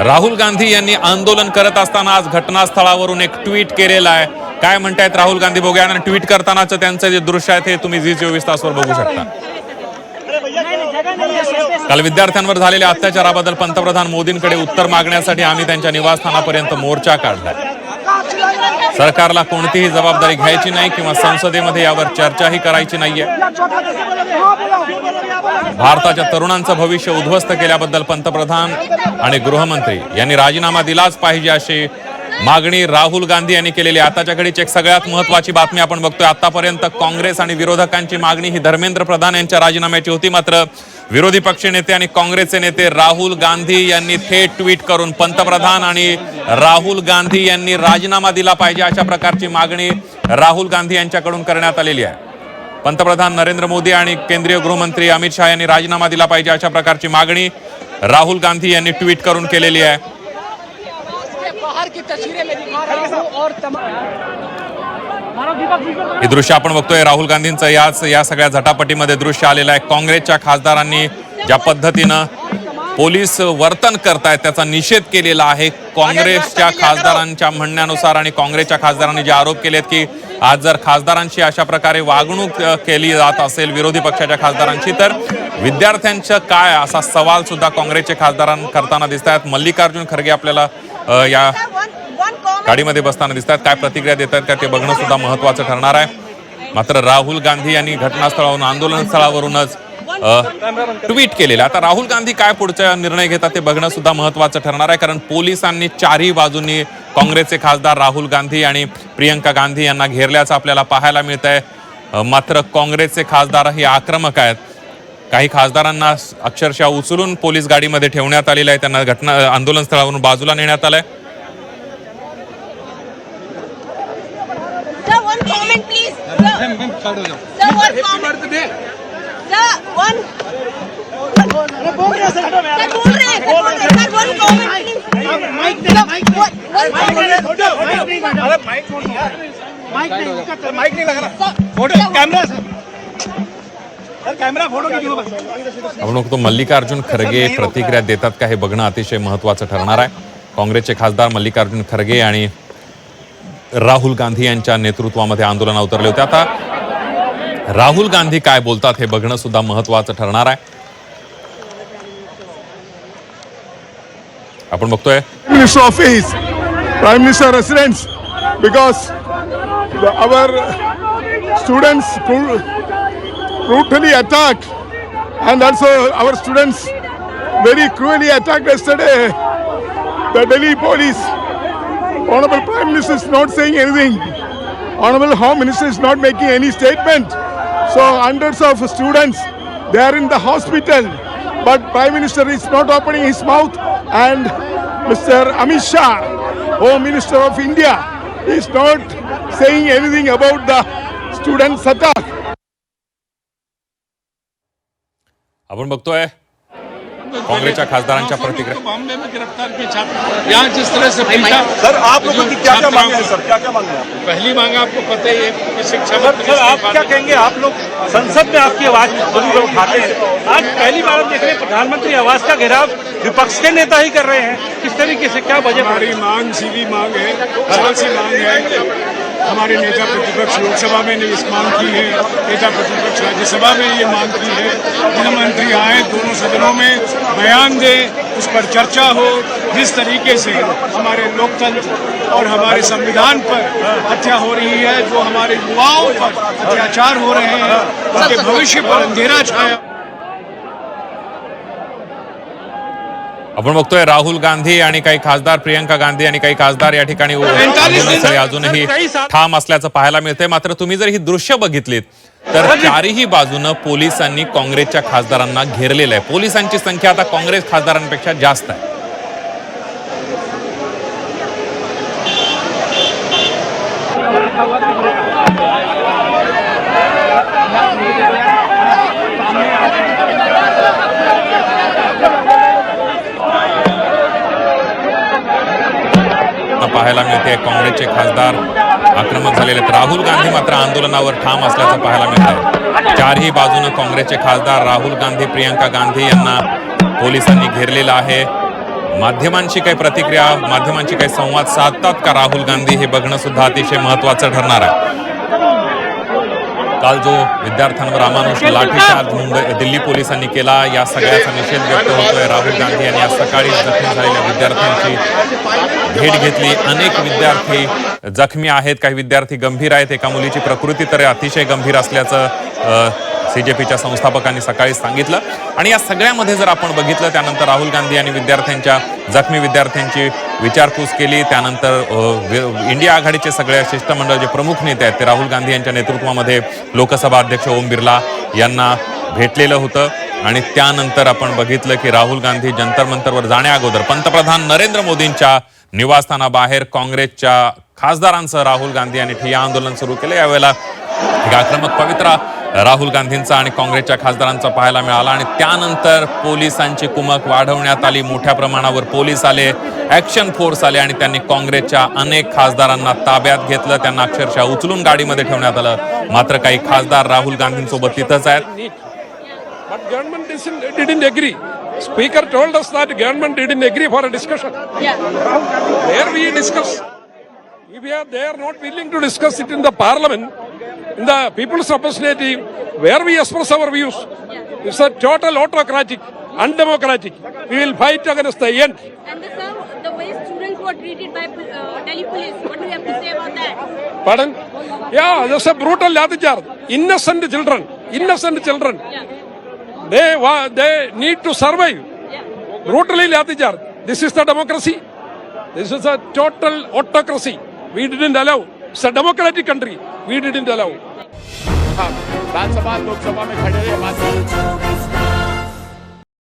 राहुल गांधी यांनी आंदोलन करत असताना आज घटनास्थळावरून एक ट्विट केलेला आहे। काय म्हणतायत राहुल गांधी बघूया। आणि ट्विट करतानाचं त्यांचं जे दृश्य आहे ते तुम्ही झी24 तासवर बघू शकता। काल विद्यार्थ्यांवर झालेल्या अत्याचाराबद्दल पंतप्रधान मोदींकडे उत्तर मागण्यासाठी आम्ही त्यांच्या निवासस्थानापर्यंत मोर्चा काढलाय। सरकारला कोणतीही जबाबदारी घ्यायची नाही किंवा संसदेमध्ये यावर चर्चाही करायची नाहीये। भारताच्या तरुणांचं भविष्य उद्ध्वस्त केल्याबद्दल पंतप्रधान आणि गृहमंत्री यांनी राजीनामा दिलाच पाहिजे अशी मागणी राहुल गांधी यांनी केलेली। आताच्या घडीची एक सगळ्यात महत्त्वाची बातमी आपण बघतोय। आतापर्यंत काँग्रेस आणि विरोधकांची मागणी ही धर्मेंद्र प्रधान यांच्या राजीनाम्याची होती, मात्र विरोधी पक्षनेते आणि काँग्रेसचे नेते राहुल गांधी यांनी थेट ट्विट करून पंतप्रधान आणि राहुल गांधी यांनी राजीनामा दिला पाहिजे अशा प्रकारची मागणी राहुल गांधी यांच्याकडून करण्यात आलेली आहे। पंतप्रधान नरेंद्र मोदी आणि केंद्रीय गृहमंत्री अमित शाह यांनी राजीनामा दिला पाहिजे अशा प्रकारची मागणी राहुल गांधी यांनी ट्विट करून केलेली आहे। हे दृश्य आपण बघतोय राहुल गांधींचं या सगळ्या झटापटीमध्ये दृश्य आलेलं आहे। काँग्रेसच्या खासदारांनी ज्या पद्धतीनं पोलीस वर्तन करतायत त्याचा निषेध केलेला आहे। काँग्रेसच्या खासदारांच्या म्हणण्यानुसार आणि काँग्रेसच्या खासदारांनी जे आरोप केलेत की आज जर खासदारांची अशा प्रकारे वागणूक केली जात असेल विरोधी पक्षाच्या खासदारांची तर विद्यार्थ्यांचं काय असा सवाल सुद्धा काँग्रेसचे खासदारां करताना दिसत आहेत। मल्लिकार्जुन खरगे आपल्याला या गाडीमध्ये बसताना दिसतात। काय प्रतिक्रिया देतात का ते बघणं सुद्धा महत्त्वाचं ठरणार आहे। मात्र राहुल गांधी यांनी घटनास्थळावरून आंदोलन स्थळावरूनच ट्विट केलेलं। आता राहुल गांधी काय पुढचा निर्णय घेतात ते बघणं सुद्धा महत्त्वाचं ठरणार आहे, कारण पोलिसांनी चारही बाजूंनी काँग्रेसचे खासदार राहुल गांधी आणि प्रियंका गांधी यांना घेरल्याचं आपल्याला पाहायला मिळत आहे। मात्र काँग्रेसचे खासदारही आक्रमक आहेत। काही खासदारांना अक्षरशः उचलून पोलीस गाडीमध्ये ठेवण्यात आलेलं आहे, त्यांना आंदोलन स्थळावरून बाजूला नेण्यात आलंय। आपण बघतो मल्लिकार्जुन खरगे प्रतिक्रिया देतात का हे बघणं अतिशय महत्त्वाचं ठरणार आहे। काँग्रेसचे खासदार मल्लिकार्जुन खरगे आणि राहुल गांधी यांच्या नेतृत्वामध्ये आंदोलनात उतरले होते। आता राहुल गांधी काय बोलतात हे बघणं सुद्धा महत्त्वाचं ठरणार आहे। आपण बघतोय minister office prime minister residence because our students brutally attacked and also our students very cruelly attacked yesterday. The Delhi police. Honorable Prime Minister is not saying anything. Honorable Home Minister is not making any statement. So hundreds of students, they are in the hospital, but Prime Minister is not opening his mouth, and Mr. Amit Shah, Home Minister of India, is not saying anything about the students' attack. आपण बघतोय कांग्रेसच्या खासदारांच्या प्रतिक्रिया। मामले में गिरफ्तार किए छात्र यहाँ जिस तरह से पीटा। सर आप लोगों की क्या क्या मांगे हैं सर, क्या क्या मांगे हैं? पहली मांग आपको पता ही है कि शिक्षा सर आप क्या कहेंगे? आप लोग संसद में आपकी आवाज जरूर उठाते हैं। आज पहली बार हम देख रहे हैं प्रधानमंत्री आवास का घेराव विपक्ष के नेता ही कर रहे हैं। किस तरीके से क्या वजह? हमारी मांग सीधी मांग है, सरल सी मांग है। हमारे नेता प्रतिपक्ष लोकसभा में ने इस मांग की है, नेता प्रतिपक्ष राज्यसभा में ये मांग की है। गृहमंत्री आए दोनों सदनों में बयान दे, उस पर चर्चा हो। जिस तरीके से हमारे लोकतंत्र और हमारे संविधान पर हत्या हो रही है, जो हमारे युवाओं पर अत्याचार हो रहे हैं, उनके भविष्य पर अंधेरा छाया। आपण बघतोय राहुल गांधी आणि काही खासदार प्रियंका गांधी आणि काही खासदार या ठिकाणी अजूनही ठाम असल्याचं पाहायला मिळतंय। मात्र तुम्ही जर ही दृश्य बघितलीत तर चारही बाजूनं पोलिसांनी काँग्रेसच्या खासदारांना घेरलेलं आहे। पोलिसांची संख्या आता काँग्रेस खासदारांपेक्षा जास्त आहे। पाहायला मिळते काँग्रेसचे खासदार आक्रमक झालेले आहेत। राहुल गांधी मात्र आंदोलनावर ठाम असल्याचं पाहायला मिळतंय। चारही बाजूने काँग्रेसचे खासदार राहुल गांधी प्रियंका गांधी यांना पोलिसांनी घेरलेलं आहे। माध्यमांशी काही प्रतिक्रिया, माध्यमांशी काही संवाद साधतात का राहुल गांधी, हे बघणं सुद्धा अतिशय महत्त्वाचं ठरणार आहे. काल जो विद्यार्थ्यांवर अमानुष लाठीचार्ज दिल्ली पोलिसांनी केला, या सगळ्याचा निषेध व्यक्त होतोय. राहुल गांधी यांनी आज सकाळी जखमी झालेल्या विद्यार्थ्यांची भेट घेतली. अनेक विद्यार्थी जखमी आहेत, काही विद्यार्थी गंभीर आहेत. एका मुलीची प्रकृती तर अतिशय गंभीर असल्याचं CJPच्या संस्थापकांनी सकाळी सांगितलं. आणि या सगळ्यामध्ये जर आपण बघितलं, त्यानंतर राहुल गांधी यांनी जखमी विद्यार्थ्यांची विचारपूस केली. त्यानंतर इंडिया आघाडीचे सगळे शिष्टमंडळ जे प्रमुख नेते आहेत ते राहुल गांधी यांच्या नेतृत्वामध्ये लोकसभा अध्यक्ष ओम बिर्ला यांना भेटलेलं होतं. आणि त्यानंतर आपण बघितलं की राहुल गांधी जंतर मंतरवर जाण्या अगोदर पंतप्रधान नरेंद्र मोदींच्या निवासस्थानाबाहेर काँग्रेसच्या खासदारांसह राहुल गांधी यांनी ठिय्या आंदोलन सुरू केलं. यावेळेला एक आक्रमक पवित्रा राहुल गांधींचा आणि काँग्रेसच्या खासदारांचा पाहायला मिळाला. आणि त्यानंतर पोलिसांची कुमक वाढवण्यात आली. मोठ्या प्रमाणावर पोलीस आले, ॲक्शन फोर्स आले आणि त्यांनी काँग्रेसच्या अनेक खासदारांना ताब्यात घेतलं. त्यांना अक्षरशः उचलून गाडीमध्ये ठेवण्यात आलं. मात्र काही खासदार राहुल गांधींसोबत तिथंच आहेत. But government didn't agree. Speaker told us that government didn't agree for a discussion. Yeah. Where we discuss. If they are not willing to discuss it in the parliament, in the people's representative, where we express our views. It's a total autocratic, undemocratic. We will fight against the end. And the way students were treated by Delhi police, what do you have to say about that? Pardon? Yeah, there's a brutal lathicharge. Innocent children. Yeah. They need to survive. Yeah. Brutally lathicharge. This is the democracy. This is a total autocracy. We didn't allow. It's a democratic country. We didn't allow. Rajya Sabha Lok Sabha में खड़े रहे